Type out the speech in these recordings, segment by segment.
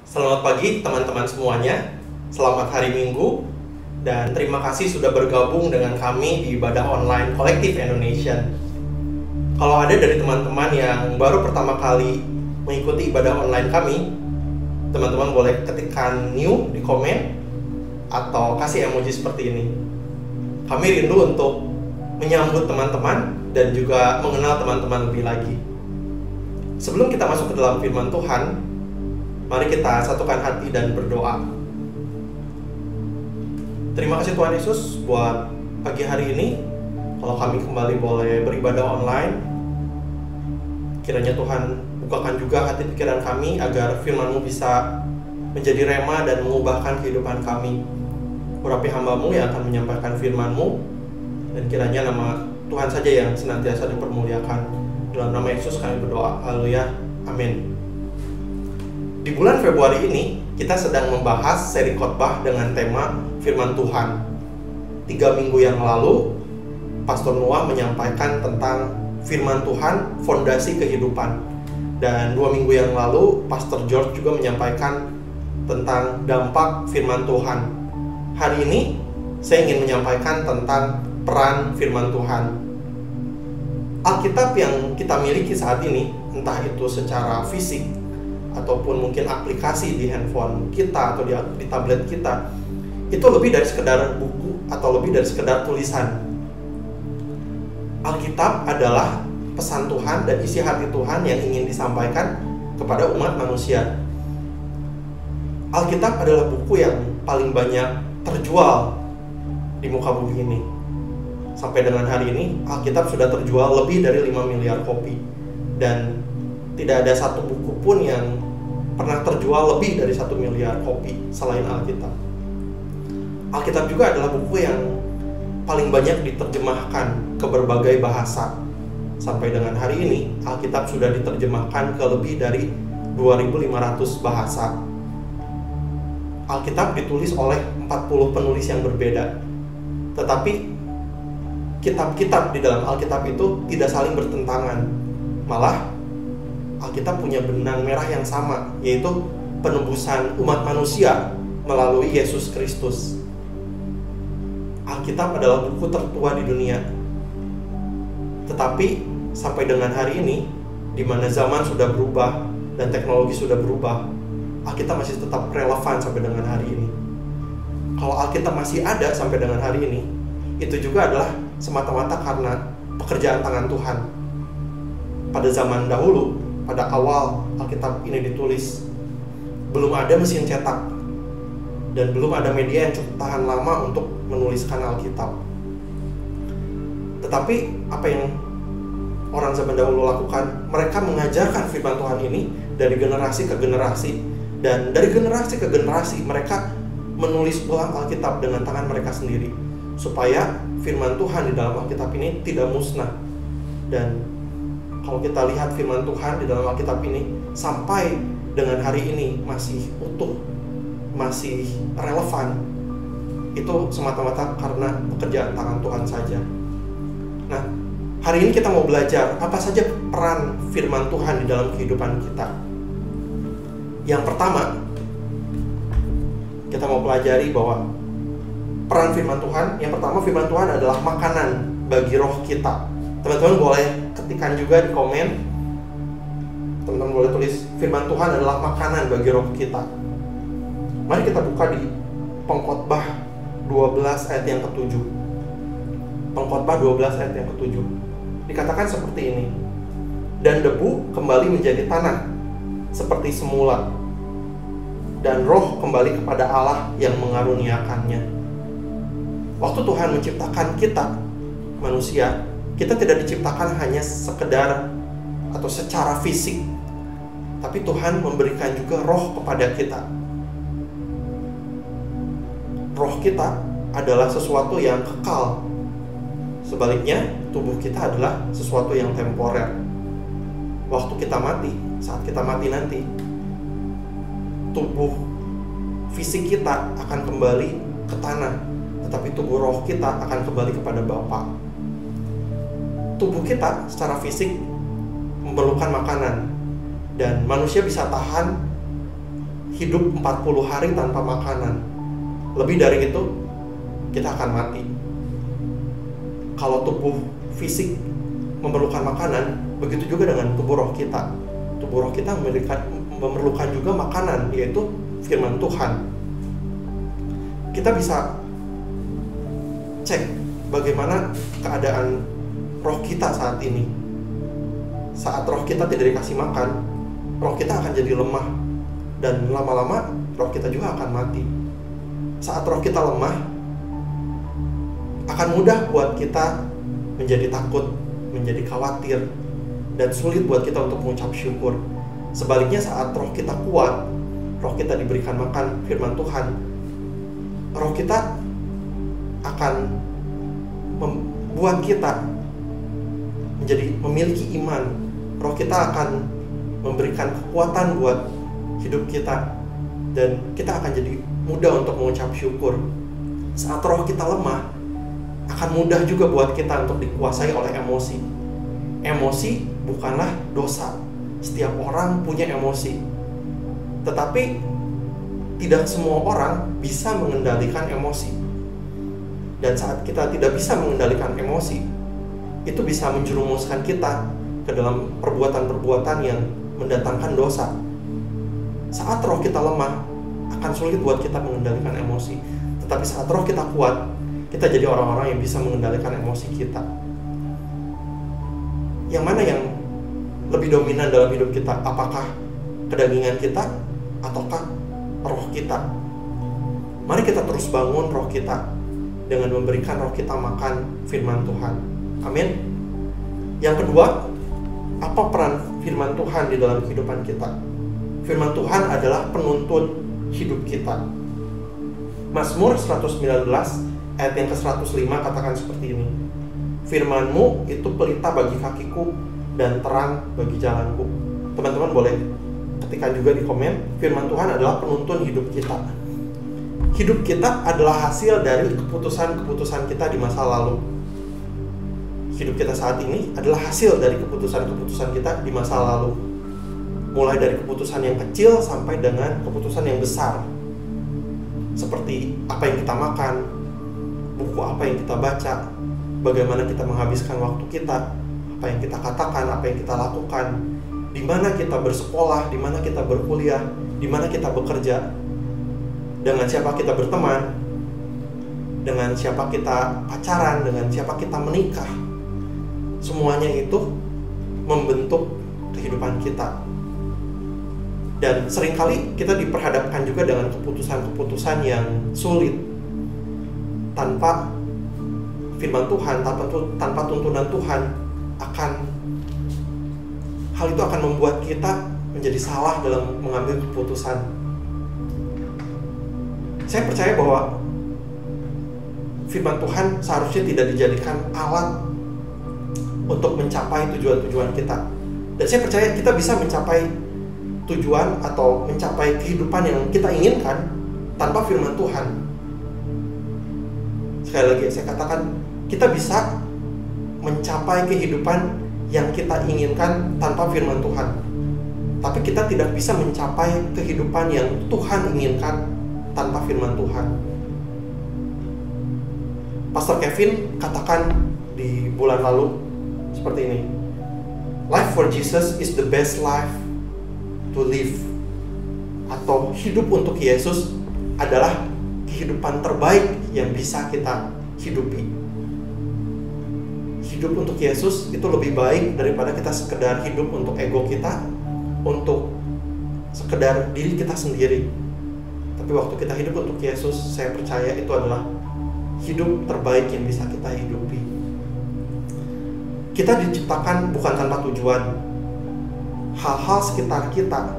Selamat pagi teman-teman semuanya. Selamat hari Minggu. Dan terima kasih sudah bergabung dengan kami di ibadah online Kolektif Indonesia. Kalau ada dari teman-teman yang baru pertama kali mengikuti ibadah online kami, teman-teman boleh ketikkan new di komen atau kasih emoji seperti ini. Kami rindu untuk menyambut teman-teman dan juga mengenal teman-teman lebih lagi. Sebelum kita masuk ke dalam firman Tuhan, mari kita satukan hati dan berdoa. Terima kasih Tuhan Yesus buat pagi hari ini. Kalau kami kembali boleh beribadah online, kiranya Tuhan bukakan juga hati pikiran kami agar firman-Mu bisa menjadi rema dan mengubahkan kehidupan kami. Urapi hamba-Mu yang akan menyampaikan firman-Mu, dan kiranya nama Tuhan saja yang senantiasa dipermuliakan. Dalam nama Yesus kami berdoa. Haleluya. Amin. Di bulan Februari ini, kita sedang membahas seri khotbah dengan tema firman Tuhan. 3 minggu yang lalu, Pastor Noah menyampaikan tentang firman Tuhan, fondasi kehidupan. Dan 2 minggu yang lalu, Pastor George juga menyampaikan tentang dampak firman Tuhan. Hari ini, saya ingin menyampaikan tentang peran firman Tuhan. Alkitab yang kita miliki saat ini, entah itu secara fisik, ataupun mungkin aplikasi di handphone kita atau di tablet kita, itu lebih dari sekedar buku atau lebih dari sekedar tulisan. Alkitab adalah pesan Tuhan dan isi hati Tuhan yang ingin disampaikan kepada umat manusia. Alkitab adalah buku yang paling banyak terjual di muka bumi ini. Sampai dengan hari ini, Alkitab sudah terjual lebih dari 5 miliar kopi. Dan tidak ada satu buku pun yang pernah terjual lebih dari 1 miliar kopi selain Alkitab. Alkitab juga adalah buku yang paling banyak diterjemahkan ke berbagai bahasa. Sampai dengan hari ini, Alkitab sudah diterjemahkan ke lebih dari 2.500 bahasa. Alkitab ditulis oleh 40 penulis yang berbeda. Tetapi kitab-kitab di dalam Alkitab itu tidak saling bertentangan. Malah Alkitab punya benang merah yang sama, yaitu penebusan umat manusia melalui Yesus Kristus. Alkitab adalah buku tertua di dunia. Tetapi sampai dengan hari ini, di mana zaman sudah berubah dan teknologi sudah berubah, Alkitab masih tetap relevan sampai dengan hari ini. Kalau Alkitab masih ada sampai dengan hari ini, itu juga adalah semata-mata karena pekerjaan tangan Tuhan. Pada zaman dahulu, pada awal Alkitab ini ditulis, belum ada mesin cetak dan belum ada media yang cukup tahan lama untuk menuliskan Alkitab. Tetapi apa yang orang zaman dahulu lakukan, mereka mengajarkan firman Tuhan ini dari generasi ke generasi, dan dari generasi ke generasi mereka menulis ulang Alkitab dengan tangan mereka sendiri, supaya firman Tuhan di dalam Alkitab ini tidak musnah. Dan kalau kita lihat firman Tuhan di dalam Alkitab ini sampai dengan hari ini masih utuh, masih relevan, itu semata-mata karena pekerjaan tangan Tuhan saja. Nah, hari ini kita mau belajar apa saja peran firman Tuhan di dalam kehidupan kita. Yang pertama, kita mau pelajari bahwa peran firman Tuhan, yang pertama, firman Tuhan adalah makanan bagi roh kita. Teman-teman boleh ketikkan juga di komen. Teman-teman boleh tulis, firman Tuhan adalah makanan bagi roh kita. Mari kita buka di Pengkhotbah 12 ayat yang ke-7. Pengkhotbah 12 ayat yang ke-7. Dikatakan seperti ini: dan debu kembali menjadi tanah seperti semula, dan roh kembali kepada Allah yang mengaruniakannya. Waktu Tuhan menciptakan kita, manusia, kita tidak diciptakan hanya sekedar atau secara fisik, tapi Tuhan memberikan juga roh kepada kita. Roh kita adalah sesuatu yang kekal. Sebaliknya, tubuh kita adalah sesuatu yang temporer. Waktu kita mati, saat kita mati nanti, tubuh fisik kita akan kembali ke tanah, tetapi tubuh roh kita akan kembali kepada Bapa. Tubuh kita secara fisik memerlukan makanan, dan manusia bisa tahan hidup 40 hari tanpa makanan. Lebih dari itu, kita akan mati. Kalau tubuh fisik memerlukan makanan, begitu juga dengan tubuh roh kita. Tubuh roh kita memerlukan juga makanan, yaitu firman Tuhan. Kita bisa cek bagaimana keadaan roh kita saat ini. Saat roh kita tidak dikasih makan, roh kita akan jadi lemah, dan lama-lama roh kita juga akan mati. Saat roh kita lemah, akan mudah buat kita menjadi takut, menjadi khawatir, dan sulit buat kita untuk mengucap syukur. Sebaliknya saat roh kita kuat, roh kita diberikan makan firman Tuhan, roh kita akan membuat kita menjadi memiliki iman. Roh kita akan memberikan kekuatan buat hidup kita, dan kita akan jadi mudah untuk mengucap syukur. Saat roh kita lemah, akan mudah juga buat kita untuk dikuasai oleh emosi. Emosi bukanlah dosa. Setiap orang punya emosi. Tetapi tidak semua orang bisa mengendalikan emosi. Dan saat kita tidak bisa mengendalikan emosi, itu bisa menjerumuskan kita ke dalam perbuatan-perbuatan yang mendatangkan dosa. Saat roh kita lemah, akan sulit buat kita mengendalikan emosi. Tetapi saat roh kita kuat, kita jadi orang-orang yang bisa mengendalikan emosi kita. Yang mana yang lebih dominan dalam hidup kita? Apakah kedagingan kita ataukah roh kita? Mari kita terus bangun roh kita dengan memberikan roh kita makan firman Tuhan. Amin. Yang kedua, apa peran firman Tuhan di dalam kehidupan kita? Firman Tuhan adalah penuntun hidup kita. Mazmur 119 ayat yang ke-105 katakan seperti ini. Firman-Mu itu pelita bagi kakiku dan terang bagi jalanku. Teman-teman boleh ketikkan juga di komen, firman Tuhan adalah penuntun hidup kita. Hidup kita adalah hasil dari keputusan-keputusan kita di masa lalu. Hidup kita saat ini adalah hasil dari keputusan-keputusan kita di masa lalu. Mulai dari keputusan yang kecil sampai dengan keputusan yang besar. Seperti apa yang kita makan, buku apa yang kita baca, bagaimana kita menghabiskan waktu kita, apa yang kita katakan, apa yang kita lakukan, di mana kita bersekolah, di mana kita berkuliah, di mana kita bekerja, dengan siapa kita berteman, dengan siapa kita pacaran, dengan siapa kita menikah. Semuanya itu membentuk kehidupan kita. Dan seringkali kita diperhadapkan juga dengan keputusan-keputusan yang sulit. Tanpa firman Tuhan, tanpa tuntunan Tuhan, hal itu akan membuat kita menjadi salah dalam mengambil keputusan. Saya percaya bahwa firman Tuhan seharusnya tidak dijadikan alat untuk mencapai tujuan-tujuan kita. Dan saya percaya kita bisa mencapai tujuan atau mencapai kehidupan yang kita inginkan tanpa firman Tuhan. Sekali lagi saya katakan, kita bisa mencapai kehidupan yang kita inginkan tanpa firman Tuhan. Tapi kita tidak bisa mencapai kehidupan yang Tuhan inginkan tanpa firman Tuhan. Pastor Kevin katakan di bulan lalu seperti ini. Life for Jesus is the best life to live. Atau hidup untuk Yesus adalah kehidupan terbaik yang bisa kita hidupi. Hidup untuk Yesus itu lebih baik daripada kita sekedar hidup untuk ego kita, untuk sekedar diri kita sendiri. Tapi waktu kita hidup untuk Yesus, saya percaya itu adalah hidup terbaik yang bisa kita hidupi. Kita diciptakan bukan tanpa tujuan. Hal-hal sekitar kita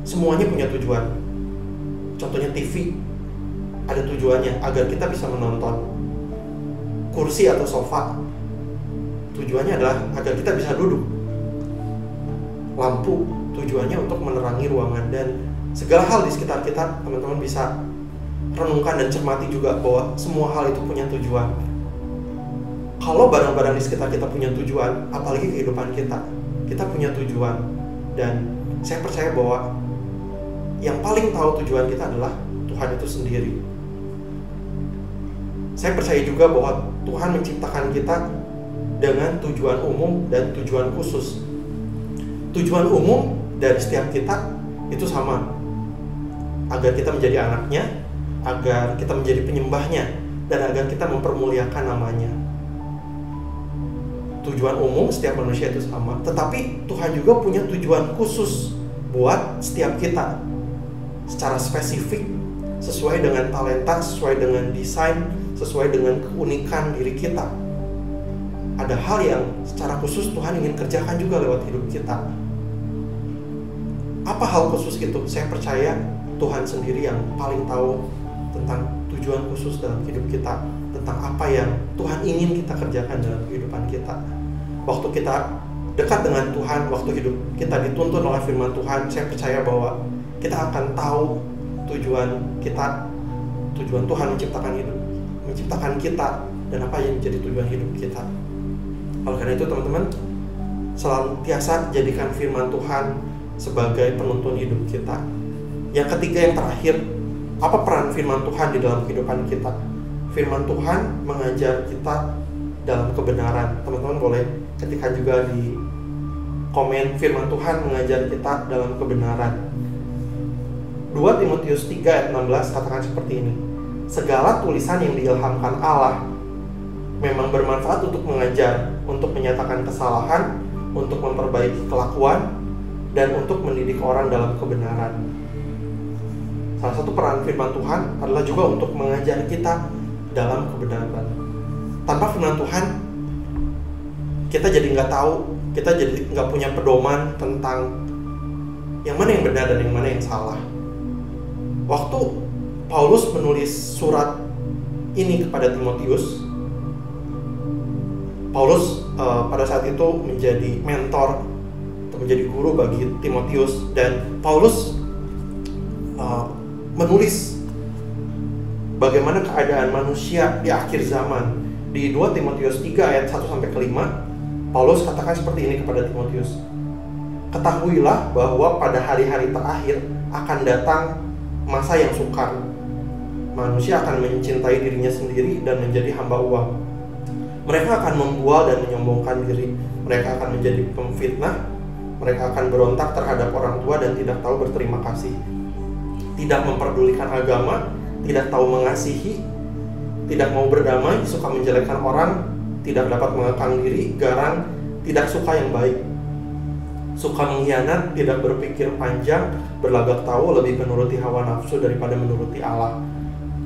semuanya punya tujuan. Contohnya TV ada tujuannya agar kita bisa menonton. Kursi atau sofa tujuannya adalah agar kita bisa duduk. Lampu tujuannya untuk menerangi ruangan, dan segala hal di sekitar kita, teman-teman bisa renungkan dan cermati juga bahwa semua hal itu punya tujuan. Kalau barang-barang di sekitar kita punya tujuan, apalagi kehidupan kita punya tujuan. Dan saya percaya bahwa yang paling tahu tujuan kita adalah Tuhan itu sendiri. Saya percaya juga bahwa Tuhan menciptakan kita dengan tujuan umum dan tujuan khusus. Tujuan umum dari setiap kita itu sama, agar kita menjadi anaknya, agar kita menjadi penyembahnya, dan agar kita mempermuliakan namanya. Tujuan umum setiap manusia itu sama, tetapi Tuhan juga punya tujuan khusus buat setiap kita secara spesifik, sesuai dengan talenta, sesuai dengan desain, sesuai dengan keunikan diri kita. Ada hal yang secara khusus Tuhan ingin kerjakan juga lewat hidup kita. Apa hal khusus itu? Saya percaya Tuhan sendiri yang paling tahu tentang tujuan khusus dalam hidup kita, tentang apa yang Tuhan ingin kita kerjakan dalam kehidupan kita. Waktu kita dekat dengan Tuhan, waktu hidup kita dituntun oleh firman Tuhan, saya percaya bahwa kita akan tahu tujuan kita, tujuan Tuhan menciptakan kita, dan apa yang menjadi tujuan hidup kita. Oleh karena itu teman-teman, senantiasa jadikan firman Tuhan sebagai penuntun hidup kita. Yang ketiga, yang terakhir, apa peran firman Tuhan di dalam kehidupan kita? Firman Tuhan mengajar kita dalam kebenaran. Teman-teman boleh ketikkan juga di komen, firman Tuhan mengajar kita dalam kebenaran. 2 Timotius 3 ayat 16 katakan seperti ini. Segala tulisan yang diilhamkan Allah memang bermanfaat untuk mengajar, untuk menyatakan kesalahan, untuk memperbaiki kelakuan, dan untuk mendidik orang dalam kebenaran. Salah satu peran firman Tuhan adalah juga untuk mengajar kita dalam kebenaran. Tanpa firman Tuhan, kita jadi nggak tahu, kita jadi nggak punya pedoman tentang yang mana yang benar dan yang mana yang salah. Waktu Paulus menulis surat ini kepada Timotius, Paulus pada saat itu menjadi mentor atau menjadi guru bagi Timotius, dan Paulus menulis bagaimana keadaan manusia di akhir zaman. Di 2 Timotius 3 ayat 1-5, Paulus katakan seperti ini kepada Timotius. Ketahuilah bahwa pada hari-hari terakhir akan datang masa yang sukar. Manusia akan mencintai dirinya sendiri dan menjadi hamba uang. Mereka akan membual dan menyombongkan diri. Mereka akan menjadi pemfitnah. Mereka akan berontak terhadap orang tua dan tidak tahu berterima kasih. Tidak memperdulikan agama, tidak tahu mengasihi, tidak mau berdamai, suka menjelekkan orang, tidak dapat mengekang diri, garang, tidak suka yang baik, suka mengkhianat, tidak berpikir panjang, berlagak tahu, lebih menuruti hawa nafsu daripada menuruti Allah.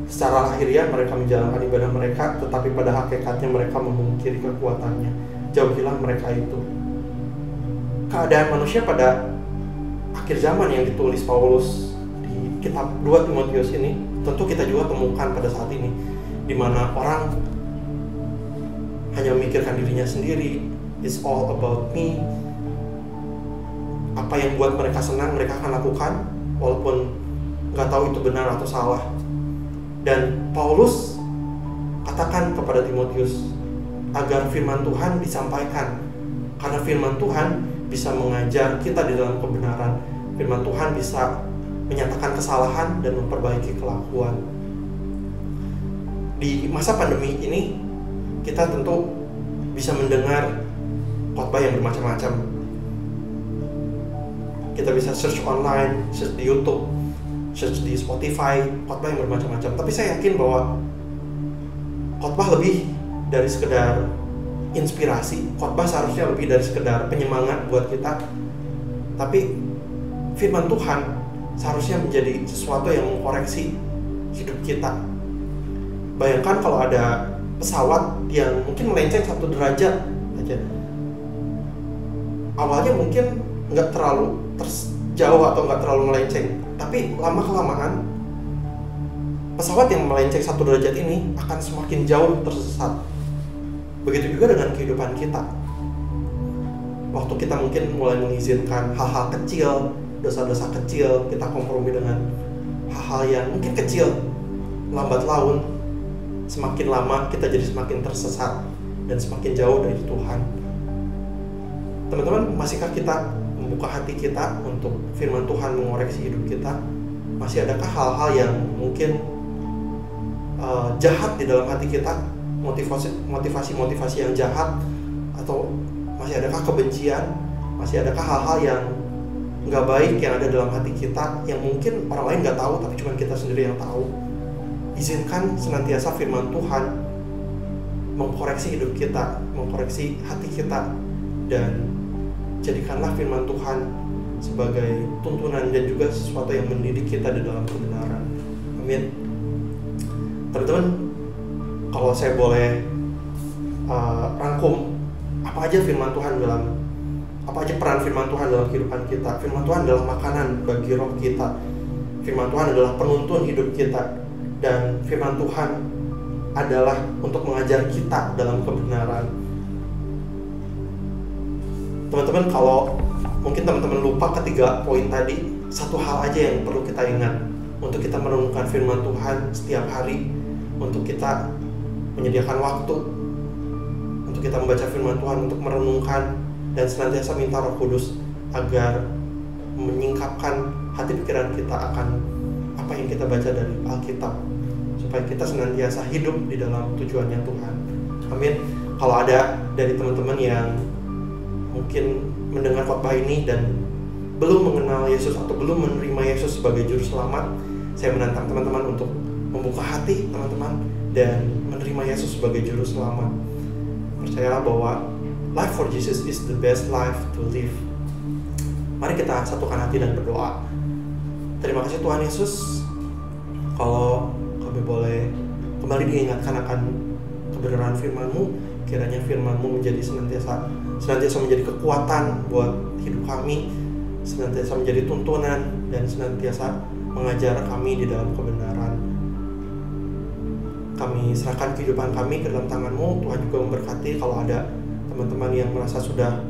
Secara lahiriah mereka menjalankan ibadah mereka, tetapi pada hakikatnya mereka memungkiri kekuatannya. Jauhilah mereka itu. Keadaan manusia pada akhir zaman yang ditulis Paulus di kitab 2 Timotius ini, tentu kita juga temukan pada saat ini, di mana orang hanya memikirkan dirinya sendiri. It's all about me. Apa yang buat mereka senang mereka akan lakukan, walaupun nggak tahu itu benar atau salah. Dan Paulus katakan kepada Timotius agar firman Tuhan disampaikan, karena firman Tuhan bisa mengajar kita di dalam kebenaran. Firman Tuhan bisa menyatakan kesalahan dan memperbaiki kelakuan. Di masa pandemi ini, kita tentu bisa mendengar khotbah yang bermacam-macam. Kita bisa search online, search di YouTube, search di Spotify, khotbah yang bermacam-macam. Tapi saya yakin bahwa khotbah lebih dari sekedar inspirasi. Khotbah seharusnya lebih dari sekedar penyemangat buat kita. Tapi firman Tuhan seharusnya menjadi sesuatu yang mengkoreksi hidup kita. Bayangkan kalau ada pesawat yang mungkin melenceng 1 derajat aja. Awalnya mungkin nggak terlalu jauh atau nggak terlalu melenceng, tapi lama-kelamaan pesawat yang melenceng 1 derajat ini akan semakin jauh tersesat. Begitu juga dengan kehidupan kita. Waktu kita mungkin mulai mengizinkan hal-hal kecil, dosa-dosa kecil, kita kompromi dengan hal-hal yang mungkin kecil, lambat laun, semakin lama kita jadi semakin tersesat dan semakin jauh dari Tuhan. Teman-teman, masihkah kita membuka hati kita untuk firman Tuhan mengoreksi hidup kita? Masih adakah hal-hal yang mungkin jahat di dalam hati kita, motivasi yang jahat, atau masih adakah kebencian, masih adakah hal-hal yang nggak baik yang ada dalam hati kita yang mungkin orang lain nggak tahu tapi cuma kita sendiri yang tahu. Izinkan senantiasa firman Tuhan mengkoreksi hidup kita, mengkoreksi hati kita, dan jadikanlah firman Tuhan sebagai tuntunan dan juga sesuatu yang mendidik kita di dalam kebenaran. Amin. Teman-teman, kalau saya boleh rangkum apa aja peran firman Tuhan dalam kehidupan kita. Firman Tuhan adalah makanan bagi roh kita. Firman Tuhan adalah penuntun hidup kita, dan firman Tuhan adalah untuk mengajar kita dalam kebenaran. Teman-teman, kalau mungkin teman-teman lupa ketiga poin tadi, satu hal aja yang perlu kita ingat untuk kita merenungkan firman Tuhan setiap hari, untuk kita menyediakan waktu untuk kita membaca firman Tuhan, untuk merenungkan dan senantiasa minta Roh Kudus agar menyingkapkan hati pikiran kita akan apa yang kita baca dari Alkitab, supaya kita senantiasa hidup di dalam tujuannya Tuhan. Amin. Kalau ada dari teman-teman yang mungkin mendengar khotbah ini dan belum mengenal Yesus atau belum menerima Yesus sebagai juru selamat, saya menantang teman-teman untuk membuka hati teman-teman dan menerima Yesus sebagai juru selamat. Percayalah bahwa life for Jesus is the best life to live. Mari kita satukan hati dan berdoa. Terima kasih Tuhan Yesus, kalau kami boleh kembali diingatkan akan kebenaran firman-Mu. Kiranya firman-Mu menjadi senantiasa menjadi kekuatan buat hidup kami, senantiasa menjadi tuntunan, dan senantiasa mengajar kami di dalam kebenaran. Kami serahkan kehidupan kami ke dalam tangan-Mu. Tuhan juga memberkati kalau ada teman-teman yang merasa sudah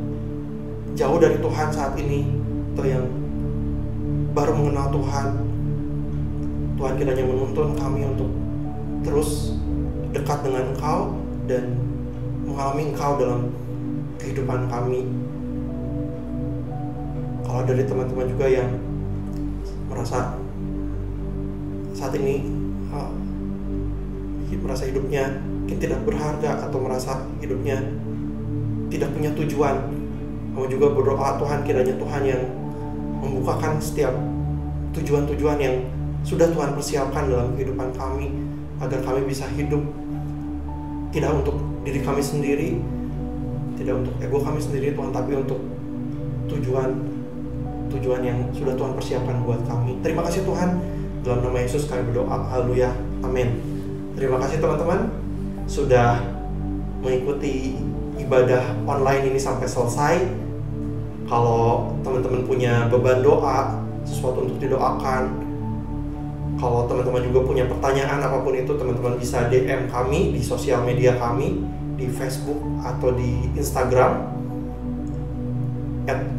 jauh dari Tuhan saat ini, atau yang baru mengenal Tuhan. Tuhan kiranya menuntun kami untuk terus dekat dengan Engkau dan mengalami Engkau dalam kehidupan kami. Kalau dari teman-teman juga yang merasa saat ini merasa hidupnya mungkin tidak berharga, atau merasa hidupnya tidak punya tujuan, kamu juga berdoa Tuhan kiranya Tuhan yang membukakan setiap tujuan-tujuan yang sudah Tuhan persiapkan dalam kehidupan kami, agar kami bisa hidup tidak untuk diri kami sendiri, tidak untuk ego kami sendiri Tuhan, tapi untuk tujuan yang sudah Tuhan persiapkan buat kami. Terima kasih Tuhan, dalam nama Yesus kami berdoa, haleluya, amin. Terima kasih teman-teman sudah mengikuti ibadah online ini sampai selesai. Kalau teman-teman punya beban doa, sesuatu untuk didoakan, kalau teman-teman juga punya pertanyaan apapun itu, teman-teman bisa DM kami di sosial media kami, di Facebook atau di Instagram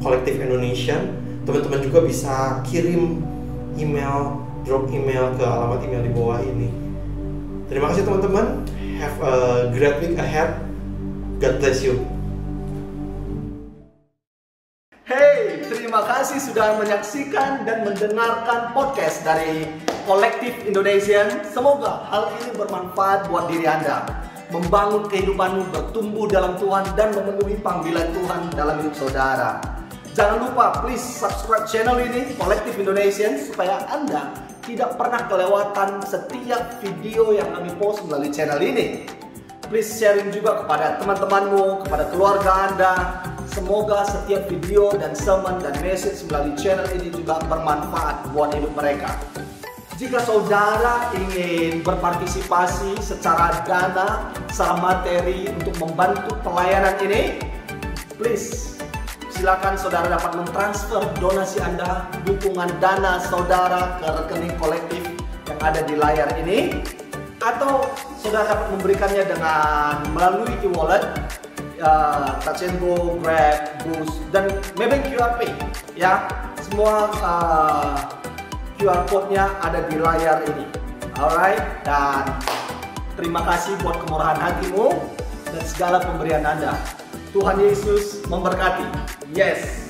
@collective-Indonesian. Teman-teman juga bisa kirim email, drop email ke alamat email di bawah ini. Terima kasih teman-teman. Have a great week ahead. God bless you. Hey, terima kasih sudah menyaksikan dan mendengarkan podcast dari Collective Indonesian. Semoga hal ini bermanfaat buat diri Anda, membangun kehidupanmu, bertumbuh dalam Tuhan, dan memenuhi panggilan Tuhan dalam hidup saudara. Jangan lupa, please subscribe channel ini, Collective Indonesian, supaya Anda tidak pernah kelewatan setiap video yang kami post melalui channel ini. Please sharing juga kepada teman-temanmu, kepada keluarga Anda. Semoga setiap video dan sermon dan message melalui channel ini juga bermanfaat buat hidup mereka. Jika saudara ingin berpartisipasi secara dana, secara materi untuk membantu pelayanan ini, please silakan saudara dapat mentransfer donasi Anda, dukungan dana saudara ke rekening kolektif yang ada di layar ini, atau saudara dapat memberikannya dengan melalui e-wallet, Touch and Go, Grab, Boost, dan maybe QR Pay. Ya, semua QR code-nya ada di layar ini. Alright, dan terima kasih buat kemurahan hatimu dan segala pemberian Anda. Tuhan Yesus memberkati. Yes.